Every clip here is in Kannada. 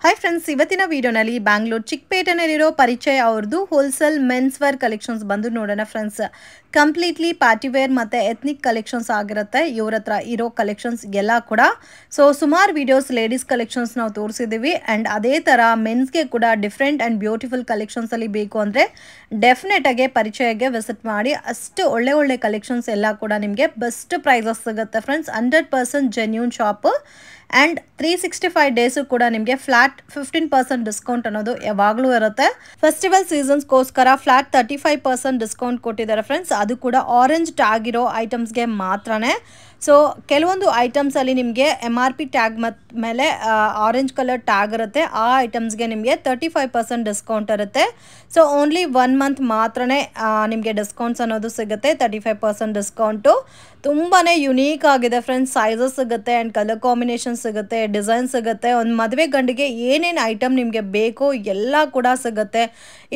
ಹಾಯ್ ಫ್ರೆಂಡ್ಸ್, ಇವತ್ತಿನ ವಿಡಿಯೋನಲ್ಲಿ ಬ್ಯಾಂಗ್ಳೂರ್ ಚಿಕ್ಕಪೇಟೆನಲ್ಲಿರೋ ಪರಿಚಯ ಅವ್ರದ್ದು ಹೋಲ್ಸೇಲ್ ಮೆನ್ಸ್ ವೇರ್ ಕಲೆಕ್ಷನ್ಸ್ ಬಂದು ನೋಡೋಣ ಫ್ರೆಂಡ್ಸ್. ಕಂಪ್ಲೀಟ್ಲಿ ಪಾರ್ಟಿ ವೇರ್ ಮತ್ತು ಎಥ್ನಿಕ್ ಕಲೆಕ್ಷನ್ಸ್ ಆಗಿರುತ್ತೆ ಇವ್ರ ಹತ್ರ ಇರೋ ಕಲೆಕ್ಷನ್ಸ್ ಎಲ್ಲ ಕೂಡ. ಸೊ ಸುಮಾರು ವಿಡಿಯೋಸ್ ಲೇಡೀಸ್ ಕಲೆಕ್ಷನ್ಸ್ ನಾವು ತೋರಿಸಿದ್ದೀವಿ ಆ್ಯಂಡ್ ಅದೇ ಥರ ಮೆನ್ಸ್ಗೆ ಕೂಡ ಡಿಫ್ರೆಂಟ್ ಆ್ಯಂಡ್ ಬ್ಯೂಟಿಫುಲ್ ಕಲೆಕ್ಷನ್ಸಲ್ಲಿ ಬೇಕು ಅಂದರೆ ಡೆಫಿನೆಟಾಗಿ ಪರಿಚಯಕ್ಕೆ ವಿಸಿಟ್ ಮಾಡಿ. ಅಷ್ಟು ಒಳ್ಳೆ ಕಲೆಕ್ಷನ್ಸ್ ಎಲ್ಲ ಕೂಡ ನಿಮಗೆ ಬೆಸ್ಟ್ ಪ್ರೈಸಸ್ ಸಿಗುತ್ತೆ friends. 100% genuine shop and 365 days ಕೂಡ ನಿಮಗೆ ಫ್ಲಾಟ್ 15% ಡಿಸ್ಕೌಂಟ್ ಅನ್ನೋದು ಯಾವಾಗಲೂ ಇರುತ್ತೆ. ಫೆಸ್ಟಿವಲ್ ಸೀಸನ್ಸ್ಗೋಸ್ಕರ ಫ್ಲಾಟ್ 35% ಡಿಸ್ಕೌಂಟ್ ಕೊಟ್ಟಿದ್ದಾರೆ ಫ್ರೆಂಡ್ಸ್. ಅದು ಕೂಡ ಆರೆಂಜ್ ಟ್ಯಾಗ್ ಇರೋ ಐಟಮ್ಸ್ಗೆ ಮಾತ್ರನೇ. ಸೊ ಕೆಲವೊಂದು ಐಟಮ್ಸಲ್ಲಿ ನಿಮಗೆ MRP ಟ್ಯಾಗ್ ಮೇಲೆ ಆರೆಂಜ್ ಕಲರ್ ಟ್ಯಾಗ್ ಇರುತ್ತೆ. ಆ ಐಟಮ್ಸ್ಗೆ ನಿಮಗೆ 35% ಡಿಸ್ಕೌಂಟ್ ಇರುತ್ತೆ. ಸೊ ಓನ್ಲಿ 1 ಮಂತ್ ಮಾತ್ರನೇ ನಿಮಗೆ ಡಿಸ್ಕೌಂಟ್ಸ್ ಅನ್ನೋದು ಸಿಗುತ್ತೆ. 35% ಡಿಸ್ಕೌಂಟು ತುಂಬಾ ಯುನೀಕ್ ಆಗಿದೆ ಫ್ರೆಂಡ್ಸ್. ಸೈಜಸ್ ಸಿಗುತ್ತೆ ಆ್ಯಂಡ್ ಕಲರ್ ಕಾಂಬಿನೇಷನ್ ಸಿಗುತ್ತೆ, ಡಿಸೈನ್ ಸಿಗುತ್ತೆ. ಒಂದು ಮದುವೆ ಗಂಡಿಗೆ ಏನೇನು ಐಟಮ್ ನಿಮಗೆ ಬೇಕೋ ಎಲ್ಲ ಕೂಡ ಸಿಗುತ್ತೆ.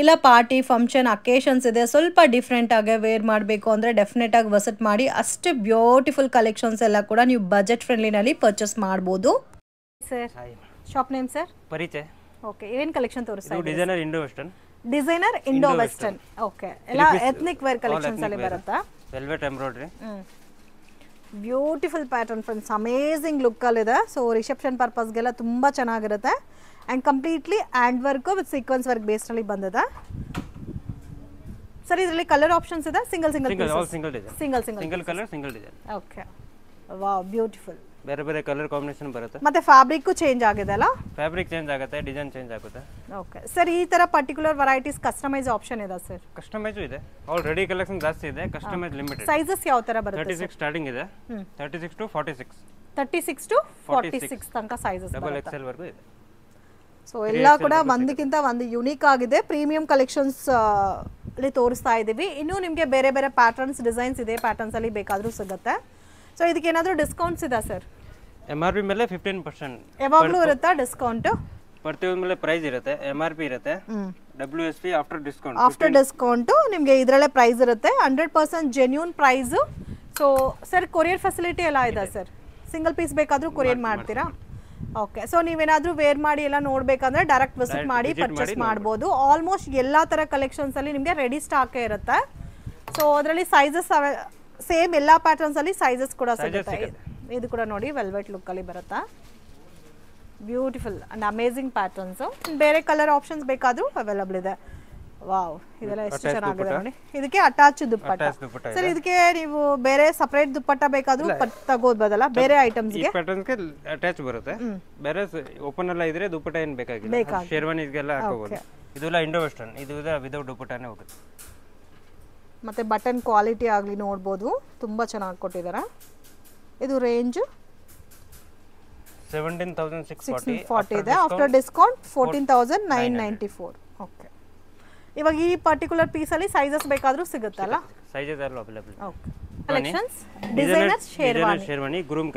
ಇಲ್ಲ ಪಾರ್ಟಿ ಫಂಕ್ಷನ್ ಅಕೇಶನ್ಸ್ ಇದೆ, ಸ್ವಲ್ಪ ಡಿಫ್ರೆಂಟಾಗಿ ವೇರ್ ಮಾಡಬೇಕು ಅಂದರೆ ಡೆಫಿನೆಟಾಗಿ ವಿಸಿಟ್ ಮಾಡಿ. ಅಷ್ಟು ಬ್ಯೂಟಿಫುಲ್ ಕಲೆಕ್ಷನ್ಸ್ ಎಲ್ಲ ಕೂಡ ನೀವು ಬಜೆಟ್ ಫ್ರೆಂಡ್ಲಿನಲ್ಲಿ ಪರ್ಚೇಸ್ ಮಾಡ್ಬೋದು. Sir shop name sir? ಪರಿಚಯ. ಓಕೆ, ಏನು ಕಲೆಕ್ಷನ್ ತೋರಿಸ್ತಾ ಇದ್ದೀರಾ? Designer Indo western. Designer Indo western. Okay, ಎಲ್ಲ ಎಥ್ನಿಕ್ ವೇರ್ ಕಲೆಕ್ಷನ್ಸ್ ಅಲ್ಲಿ ಬರುತ್ತಾ? Velvet embroidery. Beautiful pattern friends, amazing ಲುಕ್ಕಲ್ಲಿದೆ. ಸೊ ರಿಸೆಪ್ಷನ್ ಪರ್ಪಸ್ಗೆಲ್ಲ ತುಂಬ ಚೆನ್ನಾಗಿರುತ್ತೆ and completely hand work with sequence work ಬೇಸ್ನಲ್ಲಿ ಬಂದಿದೆ. ಸರ್ ಇದರಲ್ಲಿ ಕಲರ್ ಆಪ್ಷನ್ಸ್ ಇದೆ? Single colour single design. Okay, wow, beautiful. ಬೇರೆ ಕಲರ್ ಕಾಂಬಿನೇಷನ್ ಬರುತ್ತೆ. ಮತ್ತೆ ಫ್ಯಾಬ್ರಿಕ್ ಚೇಂಜ್ ಆಗಿದೆ ಅಲ್ಲ? ಫ್ಯಾಬ್ರಿಕ್ ಚೇಂಜ್ ಆಗುತ್ತೆ, ಡಿಸೈನ್ ಚೇಂಜ್ ಆಗುತ್ತೆ. ಓಕೆ ಸರ್, ಈ ತರ ಪರ್ಟಿಕ್ಯುಲರ್ ವೆರೈಟೀಸ್ ಕಸ್ಟಮೈಸ್ ಆಪ್ಷನ್ ಇದೆ ಸರ್? ಕಸ್ಟಮೈಸ್ ಇದೆ, ಆಲ್ರೆಡಿ ಕಲೆಕ್ಷನ್ ಜಾಸ್ತಿ ಇದೆ. Customise limited. ಸೈಜಸ್ ಯಾವ ತರ ಬರುತ್ತೆ? 36 ಸ್ಟಾರ್ಟಿಂಗ್ ಇದೆ, 36 to 46. 36 to 46 ತನಕ ಸೈಜಸ್ ಡಬಲ್ XL ವರೆಗೂ ಇದೆ. ಸೊ ಎಲ್ಲ ಕೂಡ ಒಂದಕ್ಕಿಂತ ಒಂದು ಯುನೀಕ್ ಆಗಿದೆ. ಪ್ರೀಮಿಯಂ ಕಲೆಕ್ಷನ್ಸ್ ಅಲ್ಲಿ ತೋರಿಸ್ತಾ ಇದ್ದೀವಿ. ಇನ್ನೂ ನಿಮಗೆ ಬೇರೆ ಪ್ಯಾಟರ್ನ್ಸ್ ಡಿಸೈನ್ಸ್ ಇದೆ, ಪ್ಯಾಟರ್ನ್ಸ್ ಅಲ್ಲಿ ಬೇಕಾದರೂ ಸಿಗುತ್ತೆ. ಸೊ ಇದಕ್ಕೆ ಏನಾದರೂ ಡಿಸ್ಕೌಂಟ್ಸ್ ಇದೆ ಸರ್? MRP ಮೇಲೆ 15% ಯಾವಾಗಲೂ ಇರುತ್ತಾ ಡಿಸ್ಕೌಂಟ್? ಪ್ರತಿಯೊಂದು ಮೇಲೆ ಪ್ರೈಸ್ ಇರುತ್ತೆ, MRP ಇರುತ್ತೆ, WSP ಆಫ್ಟರ್ ಡಿಸ್ಕೌಂಟ್ ನಿಮಗೆ ಇದರಲ್ಲೇ ಪ್ರೈಸ್ ಇರುತ್ತೆ. 100% genuine price. So sir courier facility ಎಲ್ಲ ಇದೆ ಸರ್? ಸಿಂಗಲ್ ಪೀಸ್ ಬೇಕಾದರೂ ಕೊರಿಯರ್ ಮಾಡ್ತೀರಾ? ಓಕೆ, ಸೊ ನೀವೇನಾದರೂ ವೇರ್ ಮಾಡಿ ಎಲ್ಲ ನೋಡಬೇಕಂದ್ರೆ ಡೈರೆಕ್ಟ್ ವಿಸಿಟ್ ಮಾಡಿ ಪರ್ಚೇಸ್ ಮಾಡ್ಬೋದು. ಆಲ್ಮೋಸ್ಟ್ ಎಲ್ಲ ಥರ ಕಲೆಕ್ಷನ್ಸಲ್ಲಿ ನಿಮಗೆ ರೆಡಿ ಸ್ಟಾಕೇ ಇರುತ್ತೆ. ಸೊ ಅದರಲ್ಲಿ ಸೈಜಸ್ ಸೇಮ್ ಎಲ್ಲ ಪ್ಯಾಟರ್ನ್ಸಲ್ಲಿ ಸೈಜಸ್ ಕೂಡ ಸಿಗುತ್ತೆ. ಇದು ಕೂಡ ನೋಡಿ ವೆಲ್ವೆಟ್ ಲುಕ್ಕಲ್ಲಿ ಬರುತ್ತಾ, ಬ್ಯೂಟಿಫುಲ್ ಆ್ಯಂಡ್ ಅಮೇಝಿಂಗ್ ಪ್ಯಾಟರ್ನ್ಸು. ಬೇರೆ ಕಲರ್ ಆಪ್ಷನ್ಸ್ ಬೇಕಾದರೂ ಅವೈಲಬಲ್ ಇದೆ. ವಾವ್, ಇದೆಲ್ಲ ಎಷ್ಟು ಚೆನ್ನಾಗಿದೆ ನೋಡಿ. ಇದಕ್ಕೆ ಅಟ್ಯಾಚ್ ದುಪ್ಪಟ್ಟ ಸರ್. ಇದಕ್ಕೆ ನೀವು ಬೇರೆ ಸಪರೇಟ್ ದುಪ್ಪಟ್ಟ ಬೇಕಾದ್ರೂ ತಗೋಬೋದಲ್ಲ ಬೇರೆ ಐಟಮ್ಸ್ಗೆ? ಪ್ಯಾಟರ್ನ್ಸ್ಗೆ ಅಟ್ಯಾಚ್ ಬರುತ್ತೆ. ಬೇರೆ ಓಪನ್ ಎಲ್ಲ ಇದ್ರೆ ದುಪ್ಪಟ್ಟ ಏನು ಬೇಕಾಗಿಲ್ಲ, ಶೇರ್ವಾನಿಸ್ಗೆಲ್ಲ ಹಾಕೋಬಹುದು. ಇದೆಲ್ಲ ಇಂಡೋ ವೆಸ್ಟರ್ನ್, ಇದು ವಿದೌಟ್ ದುಪ್ಪಟ್ಟನೇ ಹೋಗುತ್ತೆ. ಮತ್ತೆ ಬಟನ್ ಕ್ವಾಲಿಟಿ ಆಗಲಿ ನೋಡ್ಬೋದು, ತುಂಬ ಚೆನ್ನಾಗಿ ಕೊಟ್ಟಿದ್ದಾರೆ. ಇದು ರೇಂಜ್ 17,640 ಇದೆ. After discount 14,994. ಓಕೆ, ಇವಾಗ ಈ ಪರ್ಟಿಕ್ಯುಲರ್ ಪೀಸಲ್ಲಿ ಸೈಜಸ್ ಬೇಕಾದರೂ ಸಿಗುತ್ತಲ್ಲ? ಸೈಜಸ್ ಎಲ್ಲ available. Okay, collections designer sherwani groom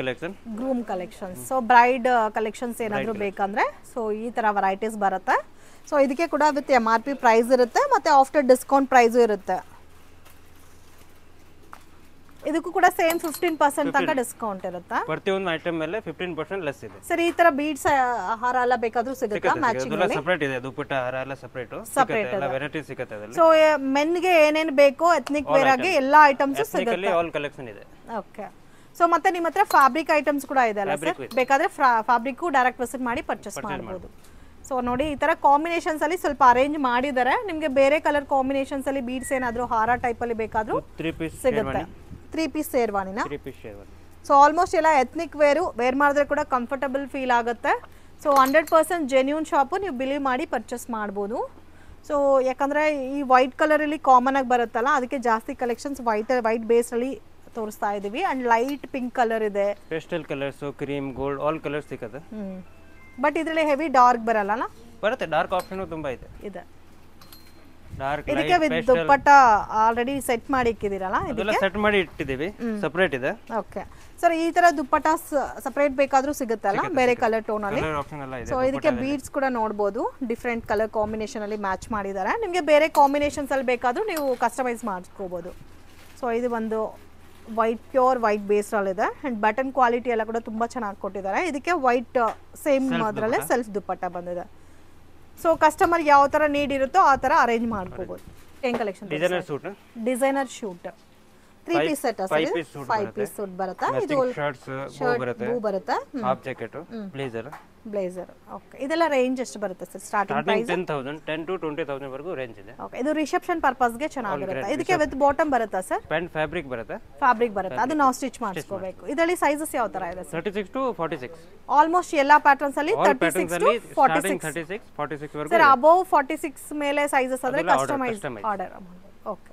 collections. So bride collections ಏನಾದರೂ ಬೇಕಂದ್ರೆ ಸೊ ಈ ಥರ ವೆರೈಟೀಸ್ ಬರುತ್ತೆ. ಸೊ ಇದಕ್ಕೆ ಕೂಡ ವಿತ್ MRP ಪ್ರೈಸ್ ಇರುತ್ತೆ ಮತ್ತು ಆಫ್ಟರ್ ಡಿಸ್ಕೌಂಟ್ ಪ್ರೈಸು ಇರುತ್ತೆ. ಇದಕ್ಕೂ ಕೂಡ ಸೇಮ್ 15% ತನಕ ಡಿಸ್ಕೌಂಟ್ ಇರುತ್ತೆ. ಪ್ರತಿಯೊಂದು ಐಟಮ್ ಮೇಲೆ 15% ಲೆಸ್ ಇದೆ. ಸರ್ ಈ ತರ ಬೀಡ್ಸ್ ಹಾರ ಎಲ್ಲ ಬೇಕಾದ್ರೂ ಸಿಗುತ್ತಾ ಮ್ಯಾಚಿಂಗ್ ಅಲ್ಲಿ? ಸೆಪರೇಟ್ ಇದೆ, ದುಪ್ಪಟ್ಟ ಹಾರ ಎಲ್ಲ ಸೆಪರೇಟ್ ಎಲ್ಲ ವೆರೈಟಿ ಸಿಗುತ್ತೆ ಅದರಲ್ಲಿ. ಸೊ ಮೆನ್ ಗೆ ಏನೇನು ಬೇಕೋ ಎಥ್ನಿಕ್ ವೇರ್ ಆಗಿ ಎಲ್ಲ ಐಟಮ್ಸ್ ಸಿಗುತ್ತೆ. ಆಲ್ ಕಲೆಕ್ಷನ್ ಇದೆ. ಓಕೆ, ಸೊ ಮತ್ತೆ ನಿಮ್ಮ ಹತ್ರ ಫ್ಯಾಬ್ರಿಕ್ ಐಟಮ್ಸ್ ಕೂಡ ಇದೆ ಅಲ್ಲ ಸರ್? ಬೇಕಾದ್ರೆ ಫ್ಯಾಬ್ರಿಕ್ ಡೈರೆಕ್ಟ್ ವಿಸಿಟ್ ಮಾಡಿ ಪರ್ಚೇಸ್ ಮಾಡಬಹುದು. ಸೊ ನೋಡಿ ಈ ತರ ಕಾಂಬಿನೇಷನ್ಸ್ ಅಲ್ಲಿ ಸ್ವಲ್ಪ ಅರೇಂಜ್ ಮಾಡಿದ್ದಾರೆ. ನಿಮಗೆ ಬೇರೆ ಕಲರ್ ಕಾಂಬಿನೇಷನ್ಸ್ ಅಲ್ಲಿ ಬೀಡ್ಸ್ ಏನಾದರೂ ಹಾರ ಟೈಪ್ ಅಲ್ಲಿ ಬೇಕಾದ್ರೂ 3 ಪೀಸ್ ಸಿಗುತ್ತೆ. 3 ಪೀಸ್ ಶೇರ್ವಾನಿನಾ? 3 ಪೀಸ್ ಶೇರ್ವಾನಿ. ಸೊ ಆಲ್ಮೋಸ್ಟ್ ಎಲ್ಲ ಎಥ್ನಿಕ್ ವೇರ್ ಮಾಡಿದ್ರೆ ಕೂಡ ಕಂಫರ್ಟಬಲ್ ಫೀಲ್ ಆಗುತ್ತೆ. ಸೊ 100% ಜೆನ್ಯೂನ್ ಶಾಪು, ನೀವು ಬಿಲೀವ್ ಮಾಡಿ ಪರ್ಚೇಸ್ ಮಾಡ್ಬೋದು. ಸೊ ಯಾಕಂದರೆ ಈ ವೈಟ್ ಕಲರಲ್ಲಿ ಕಾಮನ್ ಆಗಿ ಬರುತ್ತಲ್ಲ, ಅದಕ್ಕೆ ಜಾಸ್ತಿ ಕಲೆಕ್ಷನ್ಸ್ ವೈಟ್ ಬೇಸಲ್ಲಿ ತೋರಿಸ್ತಾ ಇದ್ದೀವಿ. ಆ್ಯಂಡ್ ಲೈಟ್ ಪಿಂಕ್ ಕಲರ್ ಇದೆ, pastel colours, cream, gold, all colours ಸಿಗುತ್ತೆ. ಬಟ್ ಇದರಲ್ಲಿ ಹೆವಿ ಡಾರ್ಕ್ ಬರಲ್ಲ? ಬರುತ್ತೆ, ಡಾರ್ಕ್ ಆಪ್ಷನ್ ತುಂಬ ಇದೆ. ಇದಕ್ಕೆ ವಿತ್ ದುಪ್ಪಟ್ಟ ಆಲ್ರೆಡಿ ಸೆಟ್ ಮಾಡಿ ಇಕ್ಕಿದಿರಲ್ಲ? ಇದೆಲ್ಲ ಸೆಟ್ ಮಾಡಿ ಇಟ್ಟಿದ್ದೀವಿ, ಸೆಪರೇಟ್ ಇದೆ. ಓಕೆ ಸರ್, ಈ ತರ ದುಪ್ಪಟ್ಟ ಸೆಪರೇಟ್ ಬೇಕಾದ್ರೂ ಸಿಗುತ್ತಲ್ಲ ಬೇರೆ ಕಲರ್ ಟೋನ್ ಅಲ್ಲಿ? ಸೊ ಇದಕ್ಕೆ ಬೀಡ್ಸ್ ಕೂಡ ನೋಡಬಹುದು, ಡಿಫ್ರೆಂಟ್ ಕಲರ್ ಕಾಂಬಿನೇಷನ್ ಅಲ್ಲಿ ಮ್ಯಾಚ್ ಮಾಡಿದ್ದಾರೆ. ನಿಮಗೆ ಬೇರೆ ಕಾಂಬಿನೇಷನ್ಸ್ ಅಲ್ಲಿ ಬೇಕಾದ್ರೂ ನೀವು ಕಸ್ಟಮೈಸ್ ಮಾಡ್ಕೋಬಹುದು. ಸೊ ಇದು ಒಂದು ವೈಟ್ ಪ್ಯೂರ್ ವೈಟ್ ಬೇಸ್ ಅಲ್ಲಿ ಇದೆ ಅಂಡ್ ಬಟನ್ ಕ್ವಾಲಿಟಿ ಎಲ್ಲ ಕೂಡ ತುಂಬಾ ಚೆನ್ನಾಗಿ ಕೊಟ್ಟಿದ್ದಾರೆ ಇದಕ್ಕೆ ವೈಟ್ ಸೇಮ್ ಅದರಲ್ಲೇ ಸೆಲ್ಫ್ ದುಪ್ಪಟ್ಟ ಬಂದಿದೆ ಸೊ ಕಸ್ಟಮರ್ ಯಾವ ತರ ನೀಡ್ ಇರುತ್ತೋ ಆ ತರ ಅರೇಂಜ್ ಮಾಡ್ಕೋಬಹುದು ಏನ್ collection designer suit 3 piece set ಅಸಲಿ 5 ಪೀಸ್ ಸೂಟ್ ಬರುತ್ತಾ ಇದು ಶರ್ಟ್ಸ್ ಬೂ ಬರುತ್ತಾ ಹಾಫ್ ಜಾಕೆಟ್ ಬ್ಲೇಸರ್ ಓಕೆ ಇದೆಲ್ಲ ರೇಂಜ್ ಎಷ್ಟು ಬರುತ್ತೆ ಸರ್ ಸ್ಟಾರ್ಟಿಂಗ್ ಪ್ರೈಸ್ 10000 10 to 20000 ವರೆಗೂ ರೇಂಜ್ ಇದೆ ಓಕೆ ಇದು ರಿಸೆಪ್ಷನ್ ಪರ್ಪಸ್ ಗೆ ಚೆನ್ನಾಗಿರುತ್ತೆ ಇದಕ್ಕೆ ವಿತ್ ಬಾಟಮ್ ಬರುತ್ತಾ ಸರ್ ಪ್ಯಾಂಟ್ ಫ್ಯಾಬ್ರಿಕ್ ಬರುತ್ತೆ ಅದು ನಾವು ಸ್ಟಿಚ್ ಮಾಡಿಸ್ಕೋಬೇಕು ಇದರಲ್ಲಿ ಸೈಜಸ್ ಯಾವ ತರ ಇದೆ ಸರ್ 36 to 46 ಆಲ್ಮೋಸ್ಟ್ ಎಲ್ಲಾ ಪ್ಯಾಟರ್ನ್ಸ್ ಅಲ್ಲಿ 36 to 46 ವರೆಗೂ ಸರ್ ಅಬೌವ್ 46 ಮೇಲೆ ಸೈಜಸ್ ಆದ್ರೆ ಕಸ್ಟಮೈಸ್ ಆರ್ಡರ್ ಓಕೆ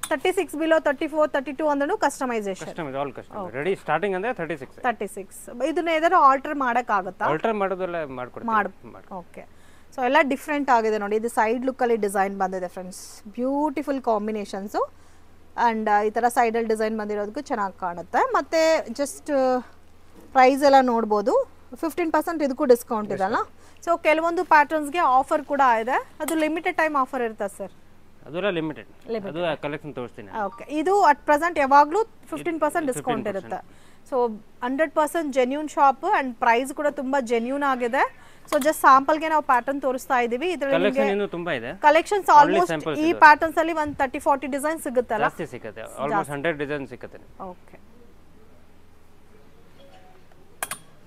36 ಬಿಲೋ 34 32 ಅಂದ್ರೂ customisation all customise ready starting ಅಂದ್ರೆ 36 ಇದನ್ನ ಏನಾದರೂ ಆಲ್ಟರ್ ಮಾಡಕ ಆಗುತ್ತಾ ಆಲ್ಟರ್ ಮಾಡೋದಲ್ಲ ಮಾಡ್ಕೊಡ್ತೀವಿ ಓಕೆ ಸೊ ಎಲ್ಲ ಡಿಫರೆಂಟ್ ಆಗಿದೆ ನೋಡಿ ಇದು ಸೈಡ್ ಲುಕ್ ಅಲ್ಲಿ ಡಿಸೈನ್ ಬಂದಿದೆ ಫ್ರೆಂಡ್ಸ್ ಬ್ಯೂಟಿಫುಲ್ ಕಾಂಬಿನೇಷನ್ಸ್ ಅಂಡ್ ಈ ತರ ಸೈಡ್ ಅಲ್ಲಿ ಡಿಸೈನ್ ಬಂದಿರೋದಕ್ಕೂ ಚೆನ್ನಾಗಿ ಕಾಣುತ್ತೆ ಮತ್ತೆ ಜಸ್ಟ್ ಪ್ರೈಸ್ ಎಲ್ಲ ನೋಡಬಹುದು 15% ಇದಕ್ಕೂ ಡಿಸ್ಕೌಂಟ್ ಇದೆಲ್ಲ ಸೊ ಕೆಲವೊಂದು ಪ್ಯಾಟರ್ನ್ಸ್ ಗೆ ಆಫರ್ ಕೂಡ ಇದೆ ಅದು ಲಿಮಿಟೆಡ್ ಟೈಮ್ ಆಫರ್ ಇರುತ್ತೆ ಸರ್ ಅದೆಲ್ಲ ಲಿಮಿಟೆಡ್ ಅದು ಕಲೆಕ್ಷನ್ ತೋರಿಸ್ತೀನಿ ಓಕೆ ಇದು ಅಟ್ ಪ್ರೆಸೆಂಟ್ ಯಾವಾಗಲೂ 15% ಡಿಸ್ಕೌಂಟ್ ಇರುತ್ತೆ so 100% genuine shop and price ಕೂಡ ತುಂಬಾ ಜೆನ್ಯೂನ್ ಆಗಿದೆ ಸೊ ಜಸ್ಟ್ ಸ್ಯಾಂಪಲ್ ಗೆ ನಾವು ಪ್ಯಾಟರ್ನ್ ತೋರಿಸ್ತಾ ಇದೀವಿ ಇದರಲ್ಲಿ ಕಲೆಕ್ಷನ್ ಇನ್ನೂ ತುಂಬಾ ಇದೆ ಕಲೆಕ್ಷನ್ಸ್ ಆಲ್ಮೋಸ್ಟ್ ಈ ಪ್ಯಾಟರ್ನ್ಸ್ ಅಲ್ಲಿ ಒಂದು 30 40 ಡಿಸೈನ್ ಸಿಗುತ್ತಲ್ಲ ಜಾಸ್ತಿ ಸಿಗುತ್ತೆ ಆಲ್ಮೋಸ್ಟ್ 100 ಡಿಸೈನ್ ಸಿಗುತ್ತೆ ಓಕೆ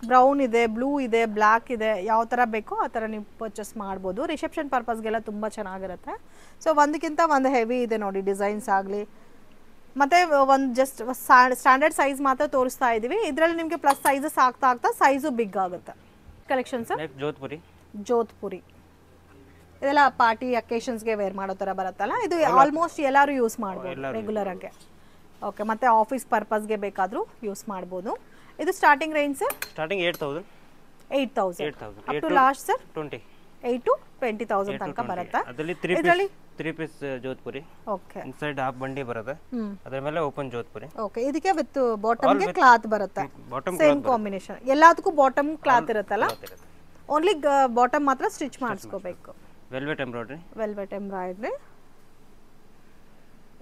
ಬ್ರೌನ್ ಇದೆ ಬ್ಲೂ ಇದೆ ಬ್ಲ್ಯಾಕ್ ಇದೆ ಯಾವ ತರ ಬೇಕೋ ಆ ತರ ನೀವು ಪರ್ಚೇಸ್ ಮಾಡ್ಬೋದು ರಿಸೆಪ್ಷನ್ ಪರ್ಪಸ್ಗೆಲ್ಲ ತುಂಬಾ ಚೆನ್ನಾಗಿರುತ್ತೆ ಸೊ ಒಂದಕ್ಕಿಂತ ಒಂದು ಹೆವಿ ಇದೆ ನೋಡಿ ಡಿಸೈನ್ಸ್ ಆಗಲಿ ಮತ್ತೆ ಒಂದು ಜಸ್ಟ್ ಸ್ಟ್ಯಾಂಡರ್ಡ್ ಸೈಜ್ ಮಾತ್ರ ತೋರಿಸ್ತಾ ಇದೀವಿ ಇದರಲ್ಲಿ ನಿಮಗೆ ಪ್ಲಸ್ ಸೈಜಸ್ ಆಗ್ತಾ ಆಗ್ತಾ ಸೈಜು ಬಿಗ್ ಆಗುತ್ತೆ ಕಲೆಕ್ಷನ್ಸ್ ಜೋಧ್ಪುರಿ ಇದೆಲ್ಲ ಪಾರ್ಟಿ ಅಕೇಶನ್ಸ್ಗೆ ವೇರ್ ಮಾಡೋ ಥರ ಬರುತ್ತಲ್ಲ ಇದು ಆಲ್ಮೋಸ್ಟ್ ಎಲ್ಲರೂ ಯೂಸ್ ಮಾಡ್ಬೋದು ರೆಗ್ಯುಲರ್ ಆಗಿ ಓಕೆ ಮತ್ತೆ ಆಫೀಸ್ ಪರ್ಪಸ್ಗೆ ಬೇಕಾದರೂ ಯೂಸ್ ಮಾಡ್ಬೋದು ಇದು starting range sir starting 8000 up to last sir 20 8 to 20000 ತನಕ ಬರುತ್ತೆ ಅದರಲ್ಲಿ 3 piece Jodhpuri okay inside half ಬಂಡಿ ಬರುತ್ತೆ ಅದರ ಮೇಲೆ ಓಪನ್ ಜೋಧ್ಪುರಿ ಓಕೆ ಇದಕ್ಕೆ ವಿತ್ ಬಾಟಮ್ ಗೆ ಕ್ಲಾತ್ ಬರುತ್ತೆ ಸೇಮ್ ಕಾಂಬಿನೇಷನ್ ಎಲ್ಲದಕ್ಕೂ ಬಾಟಮ್ ಕ್ಲಾತ್ ಇರುತ್ತಲ್ಲ ಓನ್ಲಿ ಬಾಟಮ್ ಮಾತ್ರ ಸ್ಟಿಚ್ ಮಾಡಿಸ್ಕೋಬೇಕು ವೆಲ್ವೆಟ್ ಎಂಬ್ರಾಯ್ಡ್ರಿ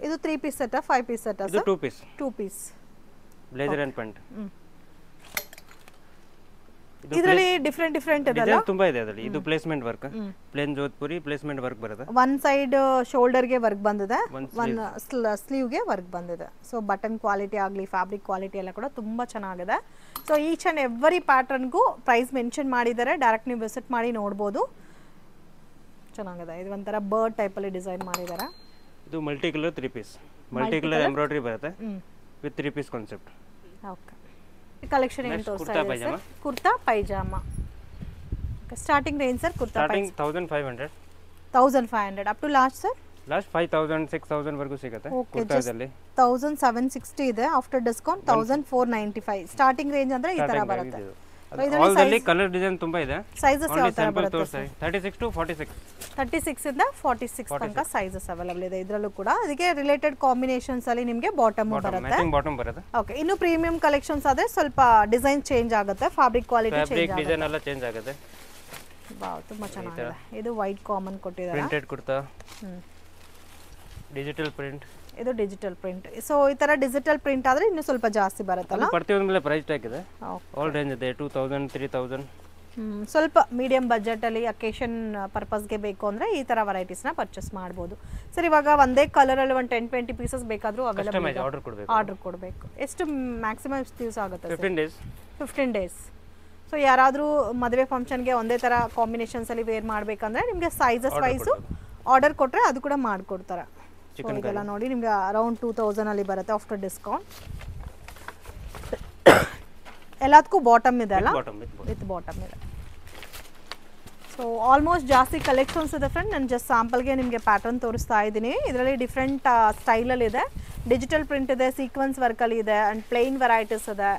ಇದು 3 ಪೀಸ್ ಸೆಟ್ 5 ಪೀಸ್ ಸೆಟ್ ಇದು 2 ಪೀಸ್ ಬ್ಲೇಸರ್ ಅಂಡ್ ಪ್ಯಾಂಟ್ ಇದರಲ್ಲಿ ಡಿಫರೆಂಟ್ ಇದೆಲ್ಲ ತುಂಬಾ ಇದೆ ಅದರಲ್ಲಿ ಇದು placement work plain Jodhpuri placement work ಬರುತ್ತೆ ಒನ್ ಸೈಡ್ ಶೋಲ್ಡರ್ ಗೆ ವರ್ಕ್ ಬಂದಿದೆ ಒನ್ ಸ್ಲೀವ್ ಗೆ ವರ್ಕ್ ಬಂದಿದೆ ಸೊ ಬಟನ್ ಕ್ವಾಲಿಟಿ ಆಗಲಿ ಫ್ಯಾಬ್ರಿಕ್ ಕ್ವಾಲಿಟಿ ಎಲ್ಲ ಕೂಡ ತುಂಬಾ ಚೆನ್ನಾಗಿದೆ so each and every pattern ಗೂ ಪ್ರೈಸ್ ಮೆನ್ಷನ್ ಮಾಡಿದ್ದಾರೆ ಡೈರೆಕ್ಟ್ ನೀವು ವಿಸಿಟ್ ಮಾಡಿ ನೋಡಬಹುದು ಚೆನ್ನಾಗಿದೆ ಇದು ಒಂತರ ಬರ್ಡ್ ಟೈಪ್ ಅಲ್ಲಿ ಡಿಸೈನ್ ಮಾಡಿದ್ದಾರೆ ಇದು multi colour 3 piece multi colour embroidery ಬರುತ್ತೆ with 3 piece concept okay collection ಏನು ತೋರಿಸ್ತಾ ಇದೆ sir kurta pyjama starting range sir kurta starting 1500 up to last sir last 5000 6000 ವರೆಗೂ ಸಿಗುತ್ತೆ ಕುರ್ತಾದಲ್ಲಿ 1760 ಇದೆ ಆಫ್ಟರ್ ಡಿಸ್ಕೌಂಟ್ 1495 ಸ್ಟಾರ್ಟಿಂಗ್ ರೇಂಜ್ ಅಂದ್ರೆ ಈ ತರ ಬರುತ್ತೆ ಇದರಲ್ಲಿ ಕಲರ್ ಡಿಸೈನ್ ತುಂಬಾ ಇದೆ ಸೈಜಸ್ ಯಾವ ತರ ಬರುತ್ತೆ 36 to 46 36 ಇಂದ 46 ತನಕ ಸೈಜಸ್ ಅವೈಲೇಬಲ್ ಇದೆ ಇದರಲ್ಲೂ ಕೂಡ ಅದಕ್ಕೆ ರಿಲೇಟೆಡ್ ಕಾಂಬಿನೇಷನ್ಸ್ ಅಲ್ಲಿ ನಿಮಗೆ ಬಾಟಮ್ ಬರುತ್ತೆ ಮ್ಯಾಚಿಂಗ್ ಬಾಟಮ್ ಬರುತ್ತೆ ಓಕೆ ಇನ್ನು ಪ್ರೀಮಿಯಂ ಕಲೆಕ್ಷನ್ಸ್ ಆದ್ರೆ ಸ್ವಲ್ಪ ಡಿಸೈನ್ ಚೇಂಜ್ ಆಗುತ್ತೆ ಫ್ಯಾಬ್ರಿಕ್ ಕ್ವಾಲಿಟಿ ಚೇಂಜ್ ಆಗುತ್ತೆ ಡಿಸೈನ್ ಎಲ್ಲ ಚೇಂಜ್ ಆಗುತ್ತೆ ವಾವ್ ತುಂಬಾ ಚೆನ್ನಾಗಿದೆ ಇದು ವೈಟ್ ಕಾಮನ್ ಕೊಟ್ಟಿದ್ದಾರೆ ಪ್ರಿಂಟೆಡ್ ಕುರ್ತಾ ಡಿಜಿಟಲ್ ಪ್ರಿಂಟ್ ಇದು ಡಿಜಿಟಲ್ ಪ್ರಿಂಟ್ ಸೊ ಈ ತರ ಡಿಜಿಟಲ್ ಪ್ರಿಂಟ್ ಆದ್ರೆ ಇನ್ನು ಸ್ವಲ್ಪ ಜಾಸ್ತಿ ಬರುತ್ತಲ್ಲ ಪ್ರತಿಯೊಂದು ಮೇಲೆ ಪ್ರೈಸ್ ಟ್ಯಾಗ್ ಇದೆ ಆಲ್ ರೇಂಜ್ ಇದೆ 2000 3000 ಸ್ವಲ್ಪ ಮೀಡಿಯಂ ಬಜೆಟ್ ಅಲ್ಲಿ ಅಕೇಶನ್ ಪರ್ಪಸ್ಗೆ ಬೇಕು ಅಂದ್ರೆ ಈ ತರ ವೆರೈಟೀಸ್ ನ ಪರ್ಚೇಸ್ ಮಾಡಬಹುದು ಸರ್ ಇವಾಗ ಒಂದೇ ಕಲರ್ ಅಲ್ಲಿ ಒಂದು 10-20 ಪೀಸಸ್ ಬೇಕಾದ್ರೂ ಅವೈಲೇಬಲ್ ಆರ್ಡರ್ ಕೊಡಬೇಕು ಎಷ್ಟು ಮ್ಯಾಕ್ಸಿಮಮ್ ಯೂಸ್ ಆಗುತ್ತೆ 15 ಡೇಸ್ ಸೊ ಯಾರಾದರೂ ಮದುವೆ ಫಂಕ್ಷನ್ಗೆ ಒಂದೇ ತರ ಕಾಂಬಿನೇಷನ್ಸ್ ಅಲ್ಲಿ ವೇರ್ ಮಾಡಬೇಕಂದ್ರೆ ನಿಮಗೆ ಸೈಜಸ್ ವೈಸ್ ಆರ್ಡರ್ ಕೊಟ್ರೆ ಅದು ಕೂಡ ಮಾಡ್ಕೊಡ್ತಾರೆ ಇದೆಲ್ಲ ನೋಡಿ ನಿಮಗೆ ಅರೌಂಡ್ 2000 ಅಲ್ಲಿ ಬರುತ್ತೆ ಆಫ್ಟರ್ ಡಿಸ್ಕೌಂಟ್ ಎಲ್ಲದಕ್ಕೂ ಬಾಟಮ್ ಇದೆ ಅಲ್ಲ ವಿತ್ ಬಾಟಮ್ ಇದೆ ಸೊ ಆಲ್ಮೋಸ್ಟ್ ಜಾಸ್ತಿ ಕಲೆಕ್ಷನ್ಸ್ ಇದೆ ಫ್ರೆಂಡ್ ನಾನು ಜಸ್ಟ್ ಸ್ಯಾಂಪಲ್ಗೆ ನಿಮಗೆ ಪ್ಯಾಟರ್ನ್ ತೋರಿಸ್ತಾ ಇದ್ದೀನಿ ಇದರಲ್ಲಿ ಡಿಫ್ರೆಂಟ್ ಸ್ಟೈಲಲ್ಲಿ ಇದೆ ಡಿಜಿಟಲ್ ಪ್ರಿಂಟ್ ಇದೆ ಸೀಕ್ವೆನ್ಸ್ ವರ್ಕಲ್ಲಿ ಇದೆ ಆ್ಯಂಡ್ ಪ್ಲೇನ್ ವೆರೈಟೀಸ್ ಇದೆ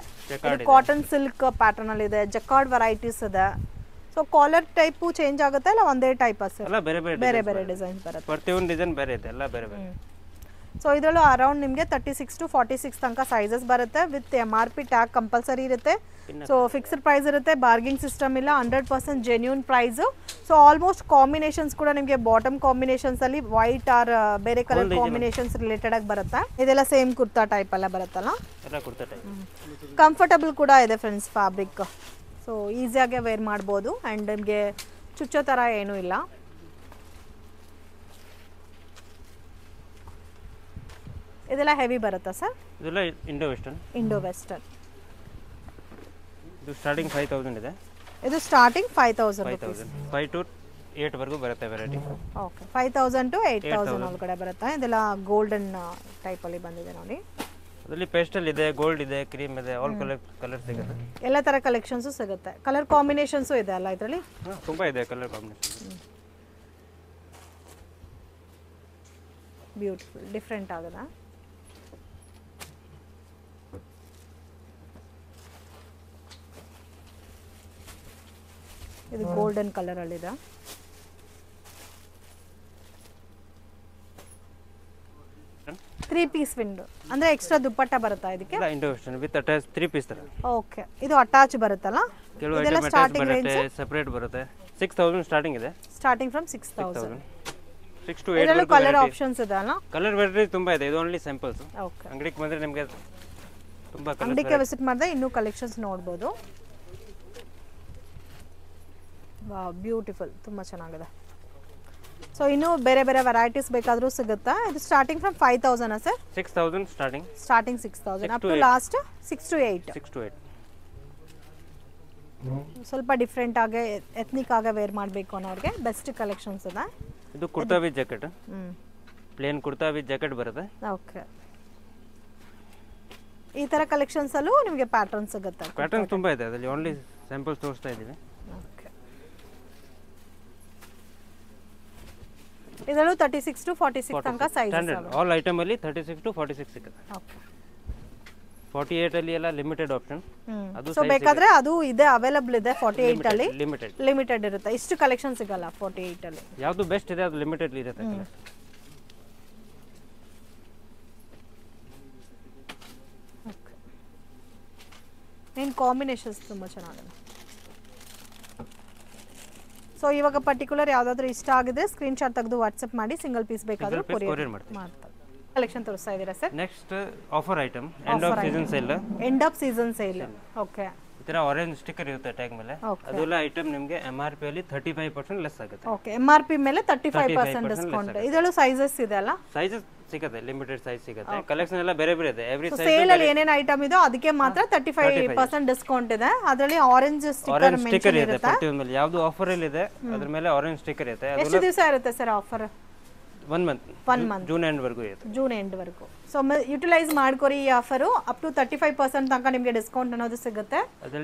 ಕಾಟನ್ ಸಿಲ್ಕ್ ಪ್ಯಾಟರ್ನಲ್ಲಿ ಇದೆ ಜಕಾರ್ಡ್ ವೆರೈಟೀಸ್ ಇದೆ ಸೊ ಕಾಲರ್ ಟೈಪು ಚೇಂಜ್ ಆಗುತ್ತೆ ಅಲ್ಲ ಒಂದೇ ಟೈಪ್ ಸರ್ ಎಲ್ಲ ಬೇರೆ ಬೇರೆ ಡಿಸೈನ್ಸ್ ಬರುತ್ತೆ ಪ್ರತಿಯೊಂದು ಡಿಸೈನ್ ಬೇರೆ ಇದೆ ಎಲ್ಲ ಬೇರೆ ಬೇರೆ ಸೊ ಸೊ ಇದರಲ್ಲೂ ಅರೌಂಡ್ ನಿಮಗೆ 36 to 46 ತನಕ ಸೈಜಸ್ ಬರುತ್ತೆ ವಿತ್ MRP ಟ್ಯಾಗ್ ಕಂಪಲ್ಸರಿ ಇರುತ್ತೆ. ಸೊ ಫಿಕ್ಸ್ಡ್ ಪ್ರೈಸ್ ಇರುತ್ತೆ, ಬಾರ್ಗಿಂಗ್ ಸಿಸ್ಟಮ್ ಇಲ್ಲ, 100% genuine price. So almost combinations ಕೂಡ ನಿಮಗೆ ಬಾಟಮ್ ಕಾಂಬಿನೇಷನ್ಸ್ ಅಲ್ಲಿ ವೈಟ್ ಆರ್ ಬೇರೆ ಕಲರ್ ಕಾಂಬಿನೇಷನ್ಸ್ ರಿಲೇಟೆಡ್ ಆಗಿ ಬರುತ್ತೆ. ಇದೆಲ್ಲ ಸೇಮ್ ಕುರ್ತಾ ಟೈಪ್ ಎಲ್ಲ ಬರುತ್ತಲ್ಲ, ಕಂಫರ್ಟಬಲ್ ಕೂಡ ಇದೆ ಫ್ರೆಂಡ್ಸ್ ಫ್ಯಾಬ್ರಿಕ್. ಸೊ ಈಸಿಯಾಗೆ ವೇರ್ ಮಾಡ್ಬೋದು ಆ್ಯಂಡ್ ನಿಮಗೆ ಚುಚ್ಚೋ ಥರ ಏನೂ ಇಲ್ಲ. ಇದೆಲ್ಲ ಹೆವಿ ಬರುತ್ತಾ ಸರ್? ಇದೆಲ್ಲ ಇಂಡೋ ವೆಸ್ಟರ್ನ್. Indo western. ಇದು ಸ್ಟಾರ್ಟಿಂಗ್ 5000 ಇದೆ. ಇದು ಸ್ಟಾರ್ಟಿಂಗ್ 5000 5 to 8 ವರೆಗೂ ಬರುತ್ತೆ ವೆರೈಟಿ. ಓಕೆ, 5000 to 8000 ಒಳಗಡೆ ಬರುತ್ತೆ. ಇದೆಲ್ಲ ಗೋಲ್ಡನ್ ಟೈಪ್ ಅಲ್ಲಿ ಬಂದಿದೆ ನೋಡಿ. ಅದರಲ್ಲಿ ಪೇಸ್ಟಲ್ ಇದೆ, ಗೋಲ್ಡ್ ಇದೆ, ಕ್ರೀಮ್ ಇದೆ, ಆಲ್ ಕಲರ್ ಸಿಗುತ್ತೆ. ಎಲ್ಲ ತರ ಕಲೆಕ್ಷನ್ಸ್ ಸಿಗುತ್ತೆ. ಕಲರ್ ಕಾಂಬಿನೇಷನ್ಸ್ ಇದೆ ಅಲ್ಲ ಇದರಲ್ಲಿ? ತುಂಬಾ ಇದೆ ಕಲರ್ ಕಾಂಬಿನೇಷನ್. ಬ್ಯೂಟಿಫುಲ್, ಡಿಫರೆಂಟ್ ಆಗಿದೆ. ಇದು ಗೋಲ್ಡನ್ ಕಲರ್ ಅಲ್ಲಿ ಇದೆ. ತ್ರೀ ಪೀಸ್ ವಿಂಡೋ ಅಂದ್ರೆ ಎಕ್ಸ್ಟ್ರಾ ದುಪ್ಪಟ್ಟ ಬರುತ್ತಾ ಇದಕ್ಕೆ? Indo western with attach 3 piece ತರ. ಓಕೆ, ಇದು ಅಟ್ಯಾಚ್ ಬರುತ್ತಲ್ಲ? ಕೆಲವು ಐಟಮ್ ಸ್ಟಾರ್ಟಿಂಗ್ ರೇಂಜ್ ಸೆಪರೇಟ್ ಬರುತ್ತೆ. 6000 ಸ್ಟಾರ್ಟಿಂಗ್ ಇದೆ. Starting from 6000. 6 to 8 ಇದರಲ್ಲೂ ಕಲರ್ ಆಪ್ಷನ್ಸ್ ಇದೆ ಅಲ್ಲ? ಕಲರ್ ವೆರೈಟಿ ತುಂಬಾ ಇದೆ. ಇದು ಓನ್ಲಿ ಸ್ಯಾಂಪಲ್ಸ್. ಓಕೆ, ಅಂಗಡಿಗೆ ಬಂದ್ರೆ ನಿಮಗೆ ತುಂಬಾ ಕಲರ್. ಅಂಗಡಿಗೆ ವಿಸಿಟ್ ಮಾಡಿದ್ರೆ ಇನ್ನೂ ಕಲೆಕ್ಷನ್ಸ್ ನೋಡಬಹುದು. ವಾವ್, ಬ್ಯೂಟಿಫುಲ್, ತುಂಬ ಚೆನ್ನಾಗಿದೆ. ಸೊ ಇನ್ನೂ ಬೇರೆ ಬೇರೆ ವೆರೈಟೀಸ್ ಬೇಕಾದರೂ ಸಿಗುತ್ತಾ? ಇದು starting from 5000 sir? 6000 starting 6000 up to last 6 to 8. ಸ್ವಲ್ಪ ಡಿಫ್ರೆಂಟ್ ಆಗಿ ಎಥ್ನಿಕ್ ಆಗಿ ವೇರ್ ಮಾಡಬೇಕು ಅನ್ನೋರಿಗೆ ಬೆಸ್ಟ್ ಕಲೆಕ್ಷನ್ಸ್ ಇದೆ. ಇದು kurta with jacket, plain kurta with jacket ಬರುತ್ತೆ. ಓಕೆ, ಈ ತರ ಕಲೆಕ್ಷನ್ಸ್ ಅಲ್ಲೂ ನಿಮಗೆ ಪ್ಯಾಟರ್ನ್ ಸಿಗುತ್ತೆ. ಪ್ಯಾಟರ್ನ್ ತುಂಬಾ ಇದೆ, ಅದರಲ್ಲಿ ಓನ್ಲಿ ಸ್ಯಾಂಪಲ್ಸ್ ತೋರಿಸ್ತಾ ಇದ್ದೀವಿ. ಇದರಲ್ಲೂ 36 to 46 ತನಕ ಸೈಜಸ್ ಇದೆ. ಆಲ್ ಐಟಮ್ ಅಲ್ಲಿ 36 to 46 ಸಿಗುತ್ತೆ. ಓಕೆ, 48 ಅಲ್ಲಿ ಎಲ್ಲ ಲಿಮಿಟೆಡ್ ಆಪ್ಷನ್. ಅದು ಸೊ ಬೇಕಾದ್ರೆ ಅದು ಇದೆ, ಅವೈಲೇಬಲ್ ಇದೆ. 48 ಅಲ್ಲಿ ಲಿಮಿಟೆಡ್ ಇರುತ್ತೆ, ಇಷ್ಟು ಕಲೆಕ್ಷನ್ ಸಿಗಲ್ಲ 48 ಅಲ್ಲಿ. ಯಾವುದು ಬೆಸ್ಟ್ ಇದೆ ಅದು ಲಿಮಿಟೆಡ್ ಇರುತ್ತೆ. ಓಕೆ, ಮೇನ್ ಕಾಂಬಿನೇಷನ್ಸ್ ತುಂಬಾ ಚೆನ್ನಾಗಿದೆ. ಸೊ ಇವಾಗ ಪರ್ಟಿಕ್ಯುಲರ್ ಯಾವುದಾದ್ರೂ ಇಷ್ಟ ಆಗಿದ್ರೆ ಸ್ಕ್ರೀನ್ ಶಾಟ್ ತೆಗೆದು ವಾಟ್ಸ್ಆಪ್ ಮಾಡಿ, ಸಿಂಗಲ್ ಪೀಸ್ ಬೇಕಾದರೂ ಕೊರಿಯರ್ ಮಾಡ್ತಾರೆ. ಕಲೆಕ್ಷನ್ ತೋರಿಸ್ತಾ ಇದ್ದೀರಾ sir? Next offer item, end of season sale. End of season sale. Okay, ಈ ತರ ಆರೆಂಜ್ ಸ್ಟಿಕ್ಕರ್ ಇರುತ್ತೆ ಟ್ಯಾಗ್ ಮೇಲೆ. ಅದೆಲ್ಲ ಐಟಮ್ ನಿಮಗೆ MRP ಅಲ್ಲಿ 35% ಲೆಸ್ ಆಗುತ್ತೆ. ಓಕೆ, MRP ಮೇಲೆ 35% ಡಿಸ್ಕೌಂಟ್. ಇದರಲ್ಲೂ ಸೈಜಸ್ ಇದೆ ಅಲ್ಲ? ಸೈಜಸ್ ಸಿಗುತ್ತೆ, ಲಿಮಿಟೆಡ್ ಸೈಜ್ ಸಿಗುತ್ತೆ. ಕಲೆಕ್ಷನ್ ಎಲ್ಲ ಬೇರೆ ಬೇರೆ ಇದೆ. ಎವ್ರಿ ಸೈಜ್ ಸೇಲ್ ಅಲ್ಲಿ ಏನೇನ್ ಐಟಮ್ ಇದೋ ಅದಕ್ಕೆ ಮಾತ್ರ 35% ಡಿಸ್ಕೌಂಟ್ ಇದೆ. ಅದರಲ್ಲಿ ಆರೆಂಜ್ ಸ್ಟಿಕ್ಕರ್ ಮೆನ್ಷನ್ ಇರುತ್ತೆ ಪ್ರತಿಯೊಂದು ಮೇಲೆ. ಯಾವುದು ಆಫರ್ ಅಲ್ಲಿ ಇದೆ ಅದರ ಮೇಲೆ ಆರೆಂಜ್ ಸ್ಟಿಕ್ಕರ್ ಇರುತ್ತೆ. ಎಷ್ಟು ದಿವಸ ಇರುತ್ತೆ sir offer? 1 month, June end ವರೆಗೂ ಇರುತ್ತೆ. ಜೂನ್ ಎಂಡ್ ವರೆಗೂ. ಸೊ ಯುಟಿಲೈಸ್ ಮಾಡ್ಕೊರಿ ಈ ಆಫರ್. ಅಪ್ ಟು 35% ತನಕ ನಿಮಗೆ ಡಿಸ್ಕೌಂಟ್ ಅನ್ನೋದು ಸಿಗುತ್ತೆ.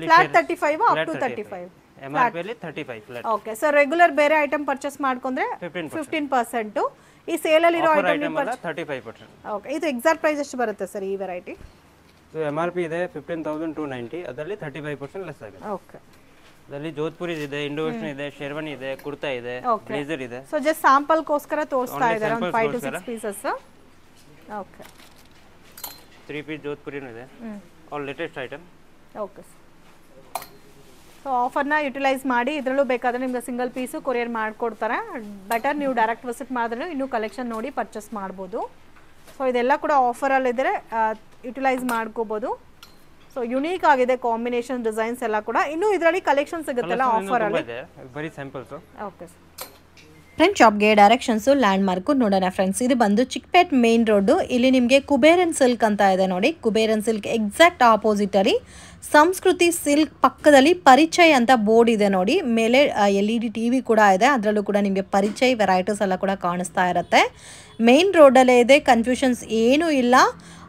Flat 35 up to 35. MRP ಅಲ್ಲಿ 35 ಫ್ಲಾಟ್. ಓಕೆ, ಸೊ ರೆಗ್ಯುಲರ್ ಬೇರೆ ಐಟಮ್ ಪರ್ಚೇಸ್ ಮಾಡ್ಕೊಂಡ್ರೆ 15%. ಈ ಸೇಲ್ ಅಲ್ಲಿ ಇರೋ ಐಟಮ್ ನಿಮ್ಮ 35%. ಓಕೆ, ಇದು ಎಕ್ಸಾಕ್ಟ್ ಪ್ರೈಸ್ ಎಷ್ಟು ಬರುತ್ತೆ ಸರ್ ಈ ವೆರೈಟಿ? ಸೊ MRP ಇದೆ 15290, ಅದರಲ್ಲಿ 35% ಲೆಸ್ ಆಗುತ್ತೆ. ಓಕೆ, ಅದರಲ್ಲಿ ಜೋಧ್ಪುರಿ ಇದೆ, ಇಂಡೋ ವೆಸ್ಟರ್ನ್ ಇದೆ, ಶೇರ್ವಾನಿ ಇದೆ, ಕುರ್ತಾ ಇದೆ, ಬ್ಲೇಸರ್ ಇದೆ. ಸೊ ಜಸ್ಟ್ ಸ್ಯಾಂಪಲ್ ಗೋಸ್ಕರ ತೋರಿಸ್ತಾ ಇದ್ದಾರೆ, ಒಂದು 5 to 6 ಪೀಸಸ್. ಓಕೆ, 3 ಪೀಸ್ ಜೋಧ್ಪುರಿನೂ ಇದೆ, all latest item. Okay, so ಆಫರ್ನ ಯುಟಿಲೈಸ್ ಮಾಡಿ. ಇದರಲ್ಲೂ ಬೇಕಾದರೆ ನಿಮ್ಗೆ ಸಿಂಗಲ್ ಪೀಸು ಕೊರಿಯರ್ ಮಾಡಿಕೊಡ್ತಾರೆ. ಬೆಟರ್ ನೀವು ಡೈರೆಕ್ಟ್ ವಿಸಿಟ್ ಮಾಡಿದ್ರೆ ಇನ್ನೂ ಕಲೆಕ್ಷನ್ ನೋಡಿ ಪರ್ಚೇಸ್ ಮಾಡ್ಬೋದು. ಸೊ ಇದೆಲ್ಲ ಕೂಡ ಆಫರಲ್ಲಿದ್ದರೆ ಯುಟಿಲೈಸ್ ಮಾಡ್ಕೋಬೋದು. ಸೊ ಯುನೀಕ್ ಆಗಿದೆ ಕಾಂಬಿನೇಷನ್, ಡಿಸೈನ್ಸ್ ಎಲ್ಲ ಕೂಡ. ಇನ್ನೂ ಇದರಲ್ಲಿ ಕಲೆಕ್ಷನ್ ಸಿಗುತ್ತಲ್ಲ ಆಫರಲ್ಲಿ? ಬರೀ ಸ್ಯಾಂಪಲ್ಸ್. ಓಕೆ, ಫ್ರೆಂಡ್ ಶಾಪ್ಗೆ ಡೈರೆಕ್ಷನ್ಸು ಲ್ಯಾಂಡ್ ಮಾರ್ಕು ನೋಡೋಣ ಫ್ರೆಂಡ್ಸ್. ಇದು ಬಂದು ಚಿಕ್ಕಪೇಟ್ ಮೇನ್ ರೋಡು. ಇಲ್ಲಿ ನಿಮಗೆ ಕುಬೇರನ್ ಸಿಲ್ಕ್ ಅಂತ ಇದೆ ನೋಡಿ. ಕುಬೇರನ್ ಸಿಲ್ಕ್ ಎಕ್ಸಾಕ್ಟ್ ಆಪೋಸಿಟಲ್ಲಿ ಸಂಸ್ಕೃತಿ ಸಿಲ್ಕ್ ಪಕ್ಕದಲ್ಲಿ ಪರಿಚಯ್ ಅಂತ ಬೋರ್ಡ್ ಇದೆ ನೋಡಿ. ಮೇಲೆ LED TV ಕೂಡ ಇದೆ, ಅದರಲ್ಲೂ ಕೂಡ ನಿಮಗೆ ಪರಿಚಯ್ ವೆರೈಟೀಸ್ ಎಲ್ಲ ಕೂಡ ಕಾಣಿಸ್ತಾ ಇರುತ್ತೆ. ಮೇನ್ ರೋಡಲ್ಲೇ ಇದೆ, ಕನ್ಫ್ಯೂಷನ್ಸ್ ಏನೂ ಇಲ್ಲ.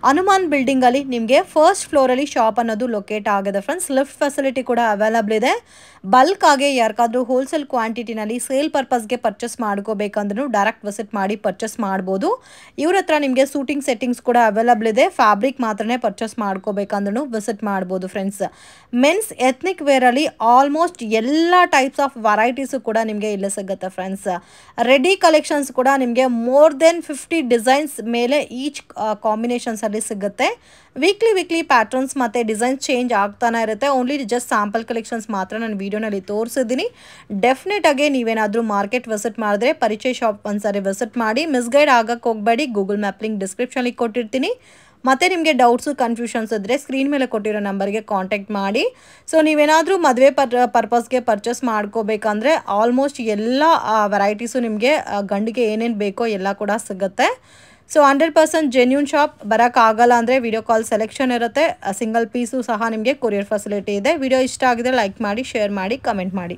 ಹನುಮಾನ್ ಬಿಲ್ಡಿಂಗಲ್ಲಿ ನಿಮಗೆ ಫಸ್ಟ್ ಫ್ಲೋರಲ್ಲಿ ಶಾಪ್ ಅನ್ನೋದು ಲೊಕೇಟ್ ಆಗಿದೆ ಫ್ರೆಂಡ್ಸ್. ಲಿಫ್ಟ್ ಫೆಸಿಲಿಟಿ ಕೂಡ ಅವೈಲಬಲ್ ಇದೆ. ಬಲ್ಕ್ ಆಗಿ ಯಾರಿಗಾದ್ರೂ ಹೋಲ್ಸೇಲ್ ಕ್ವಾಂಟಿಟಿನಲ್ಲಿ ಸೇಲ್ ಪರ್ಪಸ್ಗೆ ಪರ್ಚೇಸ್ ಮಾಡ್ಕೋಬೇಕಂದ್ರೂ ಡೈರೆಕ್ಟ್ ವಿಸಿಟ್ ಮಾಡಿ ಪರ್ಚೇಸ್ ಮಾಡ್ಬೋದು. ಇವ್ರ ಹತ್ರ ನಿಮಗೆ ಸೂಟಿಂಗ್ ಸೆಟ್ಟಿಂಗ್ಸ್ ಕೂಡ ಅವೈಲಬಲ್ ಇದೆ. ಫ್ಯಾಬ್ರಿಕ್ ಮಾತ್ರನೇ ಪರ್ಚೇಸ್ ಮಾಡ್ಕೋಬೇಕಂದ್ರೂ ವಿಸಿಟ್ ಮಾಡ್ಬೋದು ಫ್ರೆಂಡ್ಸ್. ಫ್ರೆಂಡ್ಸ್. ಮೆನ್ಸ್ ಎಥ್ನಿಕ್ ವೇರಲ್ಲಿ ಆಲ್ಮೋಸ್ಟ್ ಎಲ್ಲ ಟೈಪ್ಸ್ ಆಫ್ ವೆರೈಟೀಸು ಕೂಡ ನಿಮಗೆ ಇಲ್ಲಿ ಸಿಗುತ್ತೆ ಫ್ರೆಂಡ್ಸ್. ರೆಡಿ ಕಲೆಕ್ಷನ್ಸ್ ಕೂಡ ನಿಮಗೆ ಮೋರ್ ದೆನ್ 50 ಡಿಸೈನ್ಸ್ ಮೇಲೆ ಈಚ್ ಕಾಂಬಿನೇಷನ್ಸಲ್ಲಿ ಸಿಗುತ್ತೆ. ವೀಕ್ಲಿ ಪ್ಯಾಟರ್ನ್ಸ್ ಮತ್ತು ಡಿಸೈನ್ಸ್ ಚೇಂಜ್ ಆಗ್ತಾನೆ ಇರುತ್ತೆ. ಓನ್ಲಿ ಜಸ್ಟ್ ಸ್ಯಾಂಪಲ್ ಕಲೆಕ್ಷನ್ಸ್ ಮಾತ್ರ ನಾನು ವೀಡಿಯೋನಲ್ಲಿ ತೋರಿಸಿದ್ದೀನಿ. ಡೆಫಿನೆಟ್ ಆಗಿ ನೀವೇನಾದರೂ ಮಾರ್ಕೆಟ್ ವಿಸಿಟ್ ಮಾಡಿದ್ರೆ ಪರಿಚಯ ಶಾಪ್ ಒಂದ್ಸರಿ ವಿಸಿಟ್ ಮಾಡಿ. ಮಿಸ್ಗೈಡ್ ಆಗಕ್ಕೆ ಹೋಗಬೇಡಿ. ಗೂಗಲ್ ಮ್ಯಾಪ್ ಲಿಂಕ್ ಡಿಸ್ಕ್ರಿಪ್ಷನಲ್ಲಿ ಕೊಟ್ಟಿರ್ತೀನಿ. ಮತ್ತು ನಿಮಗೆ ಡೌಟ್ಸು ಕನ್ಫ್ಯೂಷನ್ಸ್ ಇದ್ದರೆ ಸ್ಕ್ರೀನ್ ಮೇಲೆ ಕೊಟ್ಟಿರೋ ನಂಬರ್ಗೆ ಕಾಂಟ್ಯಾಕ್ಟ್ ಮಾಡಿ. ಸೊ ನೀವೇನಾದರೂ ಮದುವೆ ಪರ್ಪಸ್ಗೆ ಪರ್ಚೇಸ್ ಮಾಡ್ಕೋಬೇಕಂದ್ರೆ ಆಲ್ಮೋಸ್ಟ್ ಎಲ್ಲ ವೆರೈಟೀಸು ನಿಮಗೆ ಗಂಡಿಗೆ ಏನೇನು ಬೇಕೋ ಎಲ್ಲ ಕೂಡ ಸಿಗುತ್ತೆ. So 100% genuine shop. ಬರೋಕ್ಕಾಗಲ್ಲ ಅಂದರೆ ವಿಡಿಯೋ ಕಾಲ್ ಸೆಲೆಕ್ಷನ್ ಇರುತ್ತೆ. ಸಿಂಗಲ್ ಪೀಸು ಸಹ ನಿಮಗೆ ಕೊರಿಯರ್ ಫೆಸಿಲಿಟಿ ಇದೆ. ವಿಡಿಯೋ ಇಷ್ಟ ಆಗಿದ್ರೆ ಲೈಕ್ ಮಾಡಿ, ಶೇರ್ ಮಾಡಿ, ಕಮೆಂಟ್ ಮಾಡಿ.